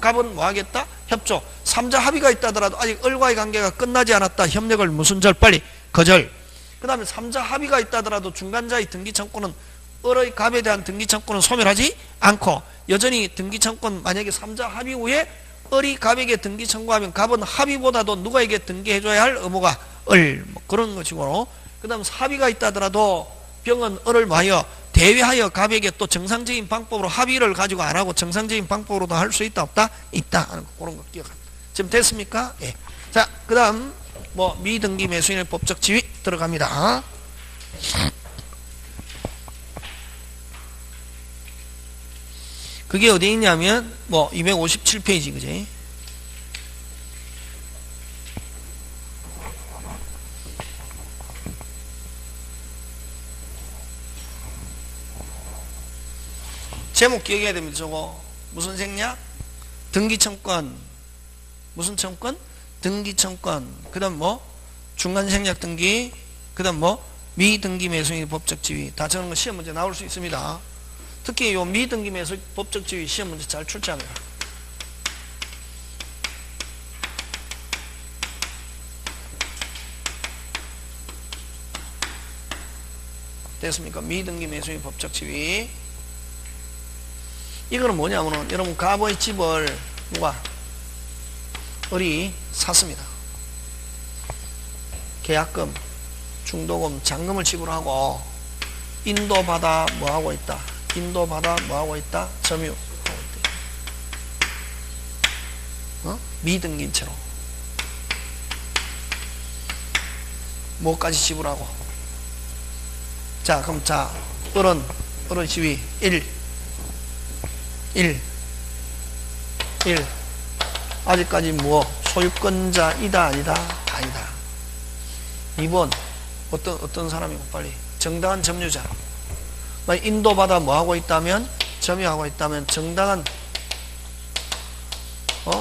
갑은 뭐 하겠다? 협조. 삼자 합의가 있다 하더라도 아직 을과의 관계가 끝나지 않았다. 협력을 무슨 절? 빨리 거절. 그 다음에 삼자 합의가 있다 하더라도 중간자의 등기청구는 을의 갑에 대한 등기청구는 소멸하지 않고, 여전히 등기청구는 만약에 삼자 합의 후에 을이 갑에게 등기 청구하면 갑은 합의보다도 누구에게 등기해줘야 할 의무가 을, 뭐 그런 것이고, 그 다음 합의가 있다 하더라도 병은 을을 뭐하여 대위하여 갑에게 또 정상적인 방법으로 합의를 가지고 안 하고 정상적인 방법으로도 할 수 있다 없다? 있다 하는 거, 그런 거 기억합니다. 지금 됐습니까? 예. 자, 그 다음 뭐 미등기 매수인의 법적 지위 들어갑니다. 그게 어디 있냐면 뭐 257페이지, 그지? 제목 기억해야 됩니다. 저거 무슨 생략? 등기청권. 무슨 청권? 등기청권. 그 다음 뭐 중간생략 등기. 그 다음 뭐 미등기 매수인의 법적 지위. 다 저런 거 시험 문제 나올 수 있습니다. 특히 요 미등기 매수 법적 지위 시험 문제 잘 출제합니다. 됐습니까? 미등기 매수인 법적 지위. 이거는 뭐냐면은 여러분 갑의 집을 누가? 을이 샀습니다. 계약금, 중도금, 잔금을 지불하고 인도받아 뭐하고 있다? 인도받아 뭐하고 있다? 점유하고 있다. 미등기인 채로 뭐까지 지불하고. 자, 그럼 자, 을의 지위 1 아직까지 뭐 소유권자이다 아니다? 아니다. 2번 어떤 사람이고 빨리 정당한 점유자. 인도받아 뭐하고 있다면? 점유하고 있다면 정당한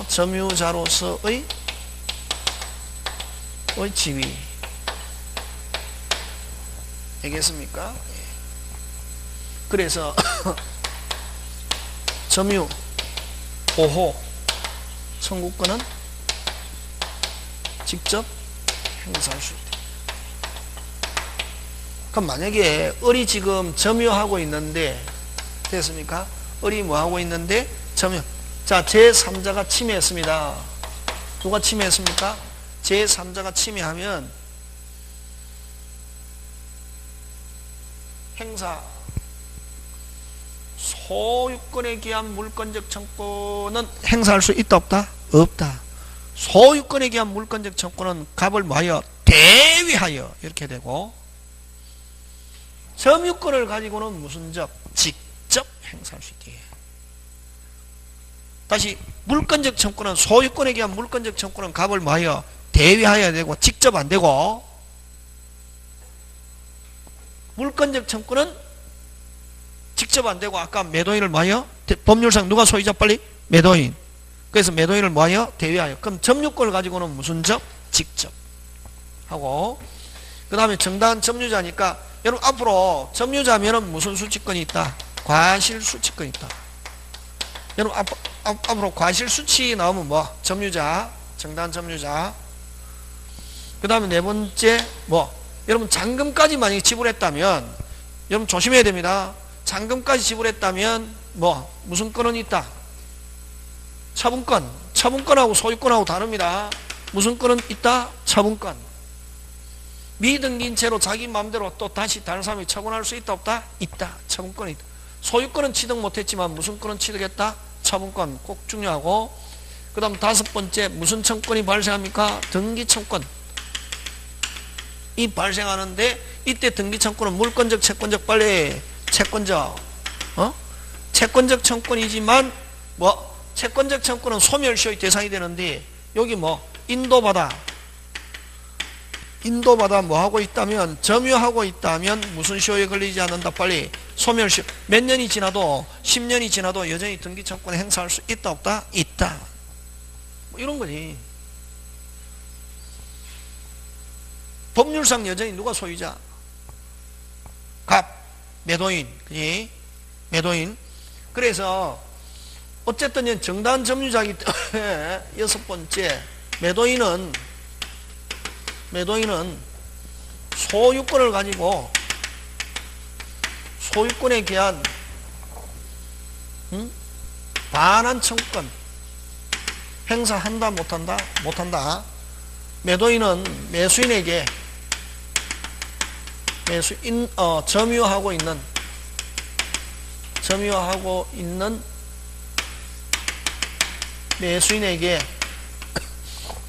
점유자로서의 지위. 알겠습니까? 그래서 점유, 보호, 청구권은 직접 행사할 수 있다. 그럼 만약에 을이 지금 점유하고 있는데, 됐습니까? 을이 뭐하고 있는데 점유. 자, 제3자가 침해했습니다. 누가 침해했습니까? 제3자가 침해하면 행사 소유권에 기한 물권적 청구는 행사할 수 있다 없다? 없다. 소유권에 기한 물권적 청구는 갑을 뭐하여? 대위하여 이렇게 되고, 점유권을 가지고는 무슨 적? 직접 행사할 수 있게. 다시 물권적 청구는 소유권에 기한 물권적 청구는 갑을 뭐하여? 대위하여야 되고 직접 안 되고, 물권적 청구는 직접 안 되고 아까 매도인을 뭐하여? 법률상 누가 소유자? 빨리 매도인. 그래서 매도인을 뭐하여? 대위하여. 그럼 점유권을 가지고는 무슨 적? 직접 하고, 그 다음에 정당한 점유자니까 여러분 앞으로 점유자면은 무슨 수취권이 있다? 과실수취권이 있다. 여러분 앞으로 과실수취 나오면 뭐? 점유자, 정당한 점유자. 그 다음에 네 번째 뭐? 여러분 잔금까지 만약에 지불했다면 여러분 조심해야 됩니다. 잔금까지 지불했다면 뭐 무슨 권은 있다? 처분권. 처분권하고 소유권하고 다릅니다. 무슨 권은 있다? 처분권. 미등기인 채로 자기 마음대로 또 다시 다른 사람이 처분할 수 있다 없다? 있다. 처분권이 있다. 소유권은 취득 못했지만 무슨 권은 취득했다? 처분권. 꼭 중요하고, 그 다음 다섯 번째 무슨 청권이 발생합니까? 등기청권. 이 발생하는데 이때 등기청권은 물권적, 채권적, 빨리 채권적, 채권적 청권이지만 뭐 채권적 청권은 소멸시효의 대상이 되는데 여기 뭐 인도받아 인도받아 뭐 하고 있다면, 점유하고 있다면 무슨 시효에 걸리지 않는다. 빨리 소멸시효. 몇 년이 지나도 10년이 지나도 여전히 등기청구권 행사할 수 있다 없다? 있다. 뭐 이런 거지. 법률상 여전히 누가 소유자? 갑, 매도인, 그지? 매도인. 그래서 어쨌든 정당 점유자이기 때문에 여섯 번째, 매도인은 소유권을 가지고 소유권에 대한 반환 청구권 행사한다 못한다? 못한다. 매도인은 매수인에게 점유하고 있는 매수인에게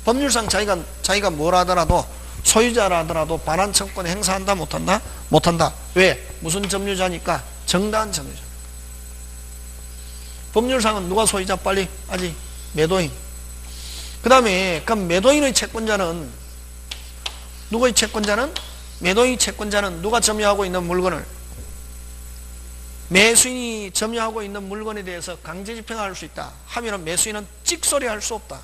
법률상 자기가 뭘 하더라도 소유자라 하더라도 반환 청구권 행사한다 못한다? 못한다. 왜? 무슨 점유자니까? 정당한 점유자. 법률상은 누가 소유자? 빨리 아직 매도인. 그 다음에 그럼 매도인의 채권자는 누구의 채권자는? 매도인 채권자는 누가 점유하고 있는 물건을, 매수인이 점유하고 있는 물건에 대해서 강제 집행할 수 있다 하면은 매수인은 찍소리 할 수 없다.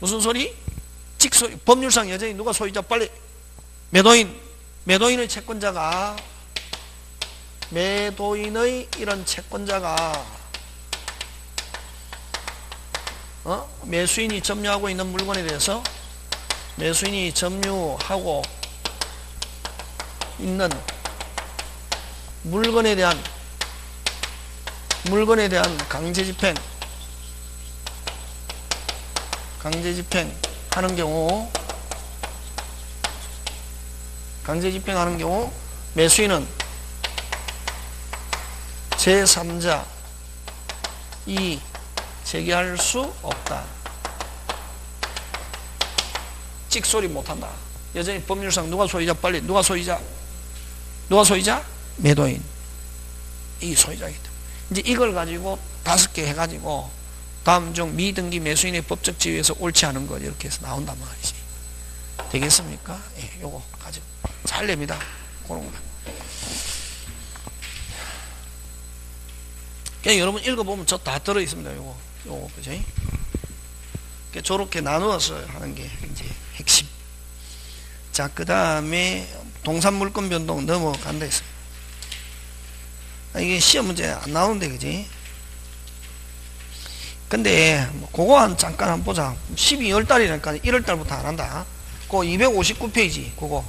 무슨 소리? 찍소리. 법률상 여전히 누가 소유자? 빨리 매도인의 채권자가, 매도인의 이런 채권자가 매수인이 점유하고 있는 물건에 대해서, 매수인이 점유하고 있는 물건에 대한 강제 집행하는 경우 매수인은 제3자 이 제기할 수 없다. 찍소리 못한다. 여전히 법률상 누가 소유자? 빨리 누가 소유자? 매도인. 이 소유자이기 때문에 이제 이걸 가지고 5개 해가지고 다음 중 미등기 매수인의 법적 지위에서 옳지 않은 것 이렇게 해서 나온단 말이지. 되겠습니까? 예, 요거 가지고 잘 냅니다. 그런 거. 그냥 여러분 읽어보면 저 다 들어 있습니다. 요거 그지? 저렇게 나누어서 하는 게 이제 핵심. 자, 그 다음에 동산물권 변동 넘어간다 했습니다. 이게 시험 문제 안 나오는데, 그지? 근데, 그거 잠깐 한번 보자. 12월 달이니까 1월 달부터 안 한다. 그거 259페이지, 그거.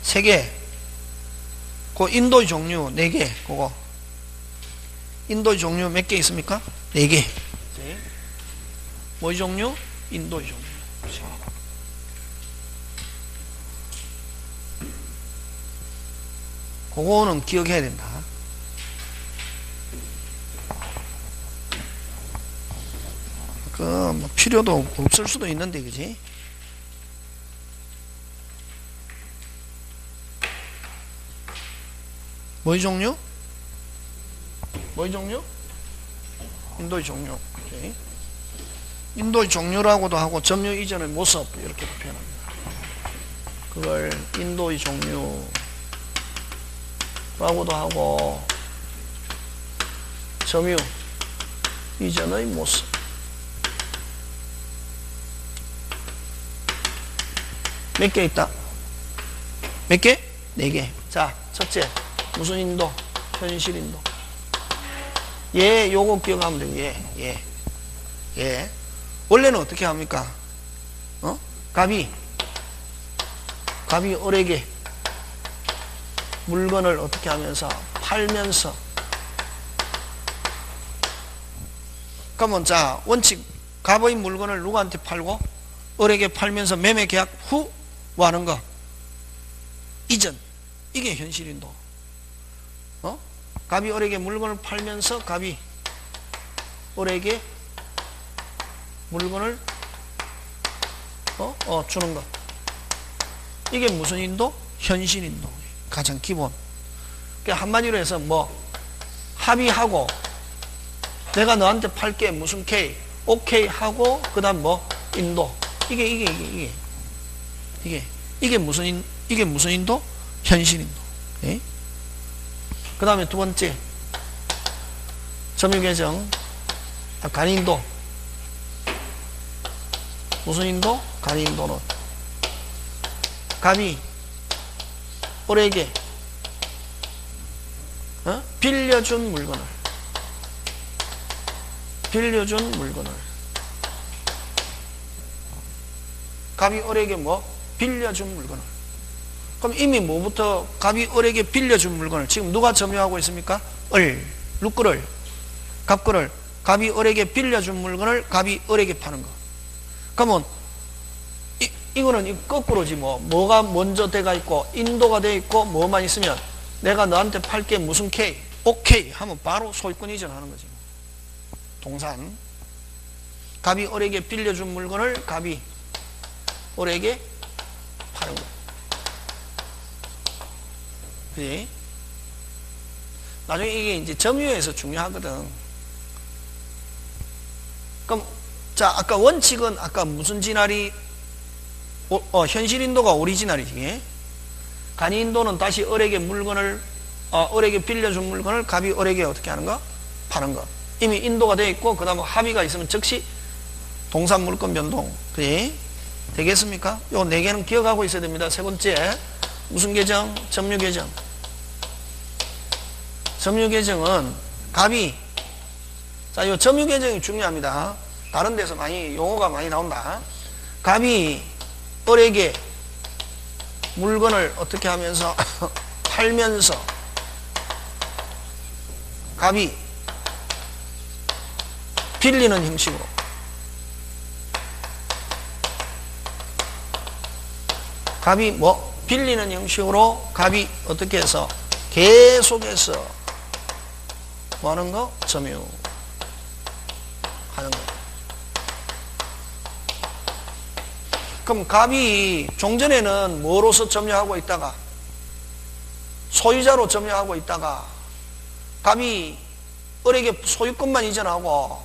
세 개. 그 인도의 종류 4개, 그거. 인도의 종류 몇 개 있습니까? 4개. 뭐의 종류? 인도의 종류. 그거는 기억해야 된다. 뭐 필요도 없을 수도 있는데, 그지? 뭐의 종류? 인도의 종류. 오케이. 인도의 종류라고도 하고 점유 이전의 모습 이렇게 표현합니다. 그걸 인도의 종류라고도 하고 점유 이전의 모습. 몇 개 있다? 몇 개? 4개. 자, 첫째 무슨 인도? 현실 인도. 요거 기억하면 돼요. 예. 원래는 어떻게 합니까? 갑이 을에게 물건을 어떻게 하면서 팔면서. 그러면 자, 원칙 갑의 물건을 누구한테 팔고 을에게 팔면서 매매 계약 후 뭐 하는 거? 이전. 이게 현실인도. 갑이 을에게 물건을 팔면서 갑이 을에게 물건을 주는 것. 이게 무슨 인도? 현실 인도. 가장 기본. 그러니까 한마디로 해서 뭐 합의하고 내가 너한테 팔게 무슨 K, 오케이 하고 그 다음 뭐 인도. 이게 무슨 인도? 현실 인도. 예? 그 다음에 두 번째 점유계정 간인도. 무슨 인도? 간인도는 갑이 을에게 빌려준 물건을 갑이 을에게 뭐? 빌려준 물건을. 그럼 이미 뭐부터 갑이 을에게 빌려준 물건을 지금 누가 점유하고 있습니까? 룻글을, 갑글을 갑이 을에게 빌려준 물건을 갑이 을에게 파는 거. 그러면 이거는 거꾸로지 뭐. 뭐가 먼저 돼가 있고 인도가 돼 있고 뭐만 있으면 내가 너한테 팔게 무슨 K, 오케이 하면 바로 소유권 이전하는 거지. 동산. 갑이 을에게 빌려준 물건을 갑이 을에게 파는 거. 그지? 나중에 이게 이제 점유에서 중요하거든. 그럼 자, 아까 원칙은 아까 무슨 진할이 현실 인도가 오리지널이지. 간이 인도는 다시 을에게 물건을 을에게 빌려준 물건을 갑이 을에게 어떻게 하는 거? 파는 거. 이미 인도가 되어 있고 그 다음에 합의가 있으면 즉시 동산 물건 변동. 그지? 되겠습니까? 요 네 개는 기억하고 있어야 됩니다. 세 번째 무슨 계정? 점유 계정. 점유 계정은 갑이 자, 요 점유 계정이 중요합니다. 다른 데서 많이 용어가 많이 나온다. 갑이 을에게 물건을 어떻게 하면서 팔면서 갑이 빌리는 형식으로 갑이 뭐 빌리는 형식으로 갑이 어떻게 해서 계속해서 뭐 하는 거? 점유 하는 거. 그럼 갑이 종전에는 뭐로서 점유하고 있다가 소유자로 점유하고 있다가 갑이 을에게 소유권만 이전하고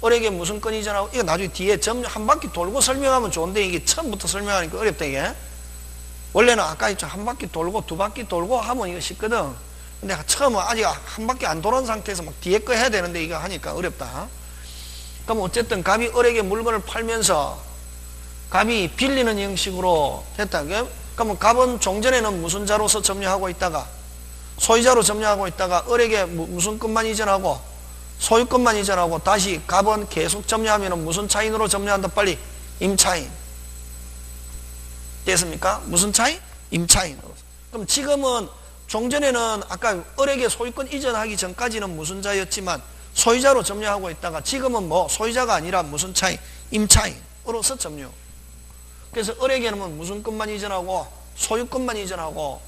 을에게 무슨 권 이전하고 이거 나중에 뒤에 점유 한 바퀴 돌고 설명하면 좋은데 이게 처음부터 설명하니까 어렵다 이게. 원래는 아까 있죠. 한 바퀴 돌고 두 바퀴 돌고 하면 이거 쉽거든. 근데 처음은 아직 한 바퀴 안 돌은 상태에서 막 뒤에 거 해야 되는데 이거 하니까 어렵다. 그럼 어쨌든 갑이 을에게 물건을 팔면서 갑이 빌리는 형식으로 됐다. 그러면 갑은 종전에는 무슨 자로서 점유하고 있다가 소유자로 점유하고 있다가 을에게 무슨 것만 이전하고 소유권만 이전하고 다시 갑은 계속 점유하면 무슨 차인으로 점유한다? 빨리 임차인. 됐습니까? 무슨 차인? 임차인으로. 그럼 지금은 종전에는 아까 을에게 소유권 이전하기 전까지는 무슨 자였지만 소유자로 점유하고 있다가 지금은 뭐 소유자가 아니라 무슨 차인? 임차인으로서 점유. 그래서 을에게는 무슨 것만 이전하고 소유권만 이전하고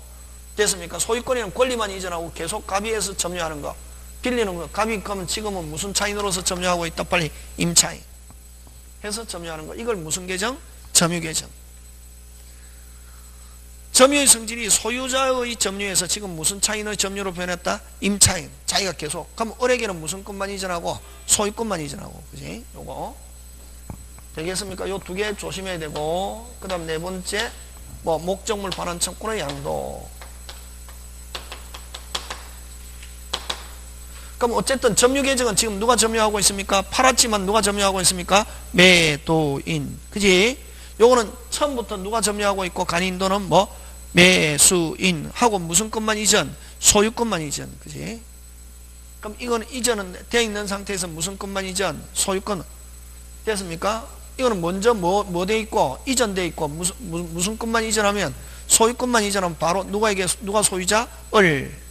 됐습니까? 소유권에는 권리만 이전하고 계속 갑이에서 점유하는 거. 빌리는 거. 갑이 그러면 지금은 무슨 차인으로서 점유하고 있다? 빨리 임차인 해서 점유하는 거. 이걸 무슨 계정? 점유 계정. 점유의 성질이 소유자의 점유에서 지금 무슨 차인의 점유로 변했다? 임차인. 자기가 계속. 그럼 을에게는 무슨 것만 이전하고 소유권만 이전하고. 그지? 요거. 되겠습니까? 요 두 개 조심해야 되고. 그 다음 네 번째 뭐 목적물 반환 청구의 양도. 그럼 어쨌든 점유 계정은 지금 누가 점유하고 있습니까? 팔았지만 누가 점유하고 있습니까? 매도인. 그지? 요거는 처음부터 누가 점유하고 있고 간인도는 뭐 매수인 하고 무슨 것만 이전? 소유권만 이전. 그지? 그럼 이거는 이전은 되어 있는 상태에서 무슨 것만 이전? 소유권. 됐습니까? 이거는 먼저 뭐 돼 있고 이전돼 있고 무슨 것만 이전하면 소유권만 이전하면 바로 누가 소유자? 을.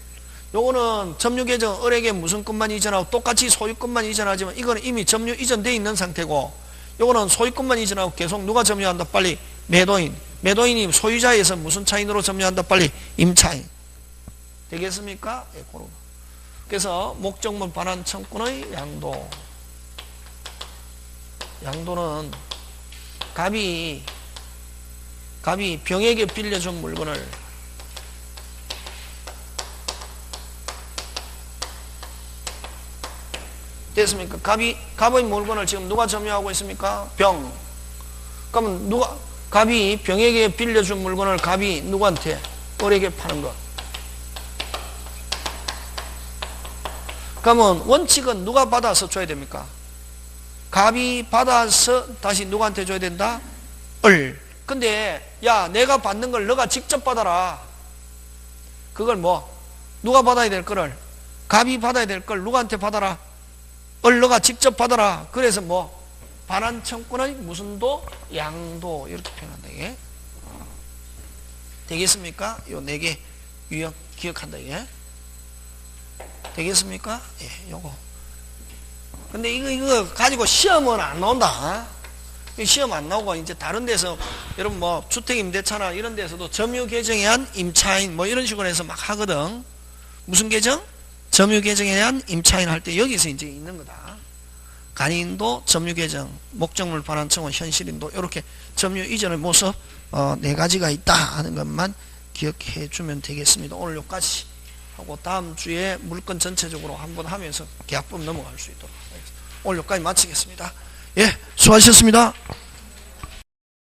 요거는 점유 계정 을에게 무슨 것만 이전하고 똑같이 소유권만 이전하지만 이거는 이미 점유 이전돼 있는 상태고 요거는 소유권만 이전하고 계속 누가 점유한다? 빨리 매도인. 매도인이 소유자에서 무슨 차인으로 점유한다? 빨리 임차인. 되겠습니까? 예, 그래서 목적물 반환 청구의 양도. 양도는 갑이 병에게 빌려준 물건을 됐습니까? 갑의 물건을 지금 누가 점유하고 있습니까? 병. 그러면 갑이 병에게 빌려준 물건을 갑이 누구한테? 을에게 파는 것. 그러면 원칙은 누가 받아서 줘야 됩니까? 갑이 받아서 다시 누구한테 줘야 된다? 을. 근데 야, 내가 받는 걸 너가 직접 받아라. 그걸 누가 받아야 될 거를? 갑이 받아야 될 걸 누구한테 받아라? 을 너가 직접 받아라. 그래서 반환 청구의 무슨 도? 양도. 이렇게 표현한다. 이게 되겠습니까? 요 4개 유형 기억한다. 이게 되겠습니까? 예, 요거. 근데 이거 가지고 시험은 안 나온다. 시험 안 나오고 이제 다른 데서 여러분 주택임대차나 이런 데서도 점유 개정에 의한 임차인 이런 식으로 해서 막 하거든. 무슨 개정? 점유 개정에 의한 임차인 할 때 여기서 이제 있는 거다. 간이인도, 점유 개정, 목적물 반환 청구, 현실인도 이렇게 점유 이전의 모습 4가지가 있다 하는 것만 기억해 주면 되겠습니다. 오늘 여기까지 하고 다음 주에 물건 전체적으로 한번 하면서 계약법 넘어갈 수 있도록 하겠습니다. 오늘 여기까지 마치겠습니다. 예, 수고하셨습니다.